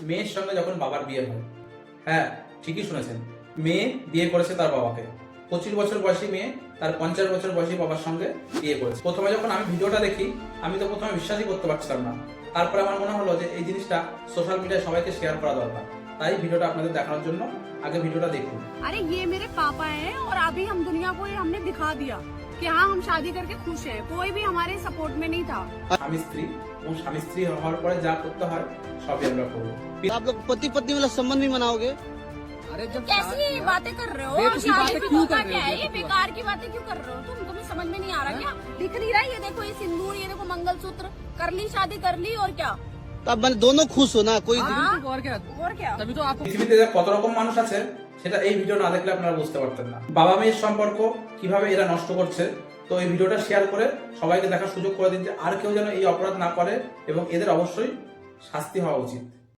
মেয়ের সঙ্গে যখন বাবার বিয়ে হয়, হ্যাঁ ঠিকই শুনেছেন, মেয়ে বিয়ে করেছে তার বাবাকে। 25 বছর বয়সী মেয়ে তার 50 বছর বয়সী বাবার সঙ্গে বিয়ে করেছে। প্রথমে যখন আমি ভিডিওটা দেখি, আমি তো প্রথমে বিশ্বাসই করতে পারছিলাম না। তারপরে আমার মনে হলো যে এই জিনিসটা সোশ্যাল মিডিয়ায় সবাইকে শেয়ার করা দরকার। তাই ভিডিওটা আপনাদের দেখানোর জন্য আগে ভিডিওটা দেখুন। अरे ये मेरे पापा हैं और अभी हम दुनिया को ये हमने दिखा दिया कि हाँ हम शादी करके खुश हैं। कोई भी हमारे सपोर्ट में नहीं था। স্বামী স্ত্রী এবং স্বামী স্ত্রী হওয়ার পরে যা করতে হয় সবই আমরা করবো। आप लोग पति पत्नी वाला संबंध भी मनाओगे? अरे जब कैसी बातें कर रहे हो? बेवकूफी शादी बातें भी क्यों होता कर रहे क्या हो? है? ये बेकार की बातें क्यों कर रहे हो? तुम्हें समझ में नहीं आ रहा क्या? दिख नहीं रहा? ये देखो ये सिंदूर, ये देखो मंगलसूत्र, कर ली शादी कर ली और क्या? तो आप मैंने दोनों खुश हो ना? कोई हाँ। और क्या और क्या? तभी तो आपको পৃথিবীতে যে কত রকম মানুষ আছে সেটা এই ভিডিও না দেখলে আপনারা বুঝতে পারতেন না। বাবা মেয়ের সম্পর্ক কিভাবে এরা নষ্ট করছে, তো এই ভিডিওটা শেয়ার করে সবাইকে দেখার সুযোগ করে দিন যে আর কেউ যেন এই অপরাধ না করে এবং এদের অবশ্যই শাস্তি হওয়া উচিত।